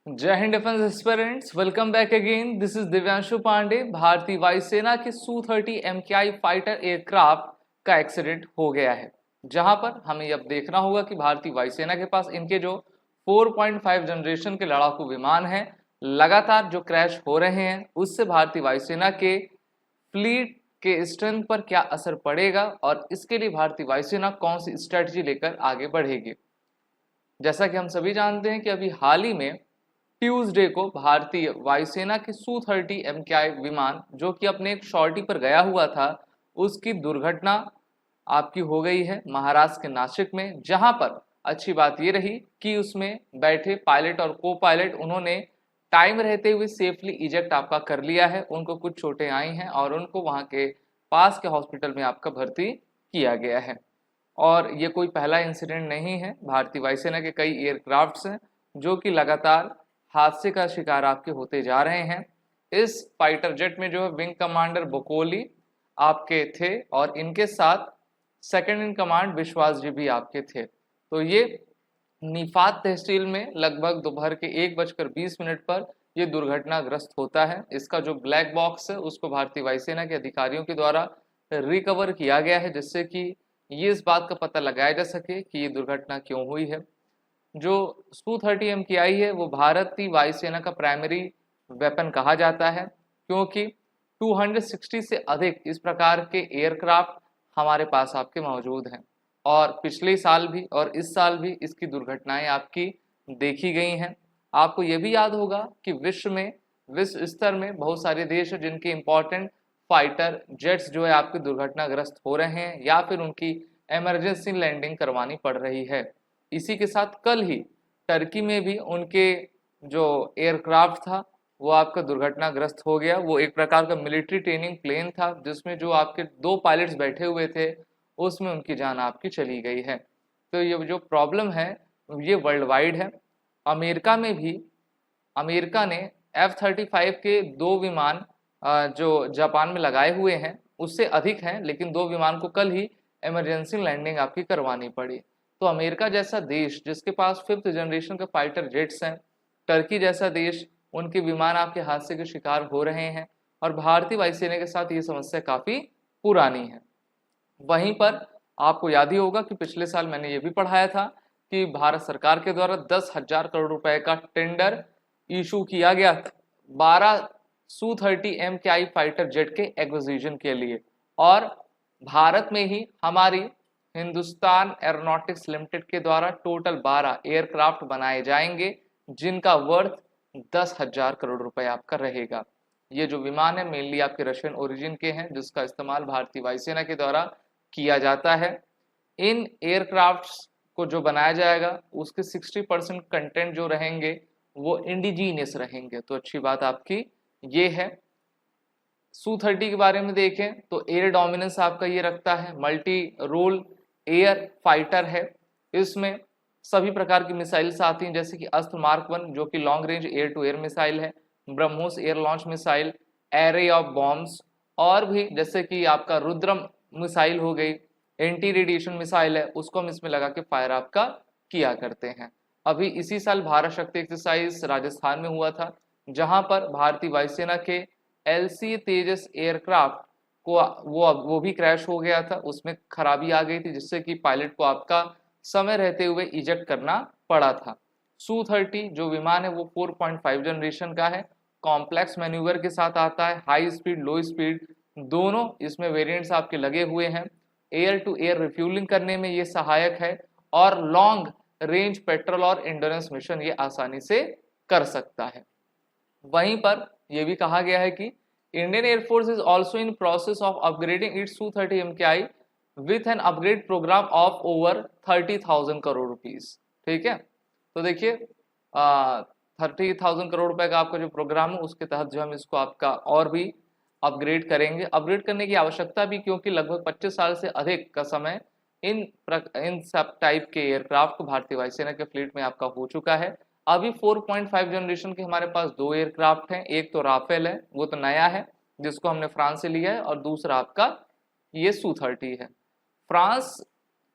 जय Hind defence aspirants, welcome back again. This is Divyanshu Pandey. भारतीय वायुसेना के Su-30 MKI फाइटर एयरक्राफ्ट का एक्सीडेंट हो गया है, जहां पर हमें अब देखना होगा कि भारतीय वायुसेना के पास इनके जो 4.5 जनरेशन के लड़ाकू विमान हैं लगातार जो क्रैश हो रहे हैं, उससे भारतीय वायुसेना के फ्लीट के स्ट्रेंथ पर क्या असर पड़ेगा और इसके लिए भारतीय वायुसेना कौन सी स्ट्रेटजी लेकर आगे बढ़ेगी। जैसा कि हम सभी जानते हैं कि अभी हाल ही में ट्यूसडे को भारतीय वायुसेना के Su-30 MKI विमान जो कि अपने एक शॉर्टी पर गया हुआ था, उसकी दुर्घटना आपकी हो गई है महाराष्ट्र के नासिक में। जहां पर अच्छी बात ये रही कि उसमें बैठे पायलट और को पायलट उन्होंने टाइम रहते हुए सेफली इजेक्ट आपका कर लिया है। उनको कुछ चोटें आई हैं और उनको वहां के पास के हॉस्पिटल में आपका भर्ती किया गया है। और ये कोई पहला इंसिडेंट नहीं है। भारतीय वायुसेना के कई एयरक्राफ्ट्स हैं जो कि लगातार हादसे का शिकार आपके होते जा रहे हैं। इस फाइटर जेट में जो है विंग कमांडर बकोली आपके थे और इनके साथ सेकंड इन कमांड विश्वास जी भी आपके थे। तो ये निफात तहसील में लगभग दोपहर के 1:20 पर यह दुर्घटनाग्रस्त होता है। इसका जो ब्लैक बॉक्स है उसको भारतीय वायुसेना के अधिकारियों के द्वारा रिकवर किया गया है, जिससे कि ये इस बात का पता लगाया जा सके कि ये दुर्घटना क्यों हुई है। जो Su-30 MKI है वो भारतीय वायुसेना का प्राइमरी वेपन कहा जाता है, क्योंकि 260 से अधिक इस प्रकार के एयरक्राफ्ट हमारे पास आपके मौजूद हैं और पिछले साल भी और इस साल भी इसकी दुर्घटनाएं आपकी देखी गई हैं। आपको ये भी याद होगा कि विश्व स्तर में बहुत सारे देश हैं जिनके इम्पोर्टेंट फाइटर जेट्स जो है आपके दुर्घटनाग्रस्त हो रहे हैं या फिर उनकी इमरजेंसी लैंडिंग करवानी पड़ रही है। इसी के साथ कल ही टर्की में भी उनके जो एयरक्राफ्ट था वो आपका दुर्घटनाग्रस्त हो गया। वो एक प्रकार का मिलिट्री ट्रेनिंग प्लेन था जिसमें जो आपके 2 पायलट्स बैठे हुए थे उसमें उनकी जान आपकी चली गई है। तो ये जो प्रॉब्लम है ये वर्ल्ड वाइड है। अमेरिका में भी अमेरिका ने F-35 के 2 विमान जो जापान में लगाए हुए हैं उससे अधिक हैं, लेकिन 2 विमान को कल ही इमरजेंसी लैंडिंग आपकी करवानी पड़ी। तो अमेरिका जैसा देश जिसके पास 5th जनरेशन के फाइटर जेट्स हैं, टर्की जैसा देश, उनके विमान आपके हादसे के शिकार हो रहे हैं और भारतीय वायुसेना के साथ ये समस्या काफ़ी पुरानी है। वहीं पर आपको याद ही होगा कि पिछले साल मैंने ये भी पढ़ाया था कि भारत सरकार के द्वारा 10,000 करोड़ रुपए का टेंडर इशू किया गया 12 Su-30 MKI फाइटर जेट के एक्विजिशन के लिए, और भारत में ही हमारी हिंदुस्तान एरोनॉटिक्स लिमिटेड के द्वारा टोटल 12 एयरक्राफ्ट बनाए जाएंगे जिनका वर्थ 10,000 करोड़ रुपए आपका रहेगा। ये जो विमान है मेनली आपके रशियन ओरिजिन के हैं जिसका इस्तेमाल भारतीय वायुसेना के द्वारा किया जाता है। इन एयरक्राफ्ट्स को जो बनाया जाएगा उसके 60% कंटेंट जो रहेंगे वो इंडिजीनियस रहेंगे। तो अच्छी बात आपकी ये है। Su-30 के बारे में देखें तो एयर डोमिनेंस आपका ये रखता है, मल्टी रोल एयर फाइटर है। इसमें सभी प्रकार की मिसाइल्स आती हैं जैसे कि अस्त्र मार्क 1 जो कि long range air to air missile है, BrahMos air launch missile, array of bombs, और भी जैसे कि आपका रुद्रम मिसाइल हो गई, एंटी रेडिएशन मिसाइल है, उसको हम इसमें लगा के फायर आपका किया करते हैं। अभी इसी साल भारत शक्ति एक्सरसाइज राजस्थान में हुआ था जहां पर भारतीय वायुसेना के LCA तेजस एयरक्राफ्ट को वो भी क्रैश हो गया था, उसमें खराबी आ गई थी जिससे कि पायलट को आपका समय रहते हुए इजेक्ट करना पड़ा था। Su-30 जो विमान है वो 4.5 जनरेशन का है, कॉम्प्लेक्स मैन्यूवर के साथ आता है, हाई स्पीड लो स्पीड दोनों इसमें वेरिएंट्स आपके लगे हुए हैं। एयर टू एयर रिफ्यूलिंग करने में ये सहायक है और लॉन्ग रेंज पेट्रोल और एंड्योरेंस मिशन ये आसानी से कर सकता है। वहीं पर यह भी कहा गया है कि Indian air force is also in process of upgrading its Su-30 MKI with an upgrade programme of over 30,000 crore rupees. ठीक है, तो देखिए 30,000 करोड़ रुपए का आपका जो प्रोग्राम है उसके तहत जो हम इसको आपका और भी अपग्रेड करेंगे। अपग्रेड करने की आवश्यकता भी क्योंकि लगभग 25 साल से अधिक का समय इन सब टाइप के एयरक्राफ्ट को भारतीय वायुसेना के फ्लीट में आपका हो चुका है। अभी 4.5 जनरेशन के हमारे पास 2 एयरक्राफ्ट हैं, एक तो राफेल है वो तो नया है जिसको हमने फ्रांस से लिया है, और दूसरा आपका ये Su-30 है। फ्रांस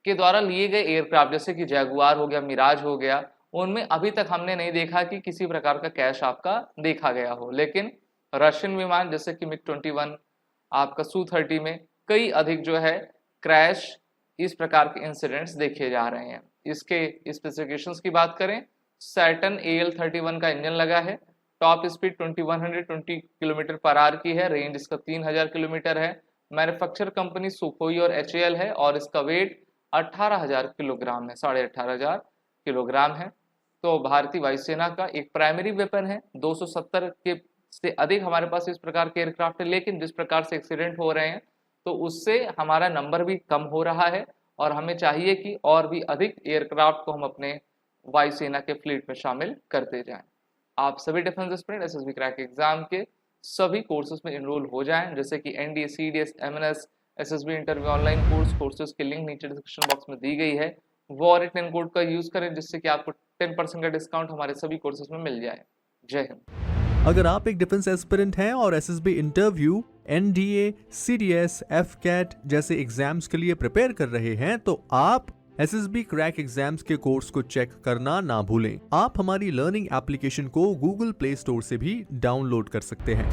के द्वारा लिए गए एयरक्राफ्ट जैसे कि जैगुआर हो गया, मिराज हो गया, उनमें अभी तक हमने नहीं देखा कि किसी प्रकार का कैश आपका देखा गया हो। लेकिन रशियन विमान जैसे कि मिग-21, आपका सू-30 में कई अधिक जो है क्रैश इस प्रकार के इंसिडेंट्स देखे जा रहे हैं। इसके स्पेसिफिकेशंस की बात करें, सैटर्न AL-31 का इंजन लगा है, top speed 2120 kilometre per hour की है, रेंज इसका 3000 किलोमीटर है, मैन्युफैक्चर कंपनी सुखोई और HAL है और इसका वेट 18,000 किलोग्राम है, 18,500 किलोग्राम है। तो भारतीय वायुसेना का एक प्राइमरी वेपन है। 270 के से अधिक हमारे पास इस प्रकार के एयरक्राफ्ट है, लेकिन जिस प्रकार से एक्सीडेंट हो रहे हैं तो उससे हमारा नंबर भी कम हो रहा है और हमें चाहिए कि और भी अधिक एयरक्राफ्ट को हम अपने वायुसेना के फ्लीट में शामिल करते जाएं। आप सभी defence aspirant SSB crack exam के सभी कोर्सेज में इनरोल हो जाएं, जैसे कि NDA, CDS, MNS, SSB interview online courses की लिंक नीचे डिस्क्रिप्शन बॉक्स में दी गई है। WAR10 कोड का यूज करें जिससे कि आपको 10% का डिस्काउंट हमारे सभी कोर्सेज में मिल जाए। जय हिंद। अगर आप एक डिफेंस एस्पिरेंट हैं और SSB interview, NDA, CDS, FCAT जैसे एग्जाम्स के लिए प्रिपेयर कर रहे हैं तो आप SSB क्रैक एग्जाम्स के कोर्स को चेक करना ना भूलें। आप हमारी लर्निंग एप्लीकेशन को Google प्ले स्टोर से भी डाउनलोड कर सकते हैं।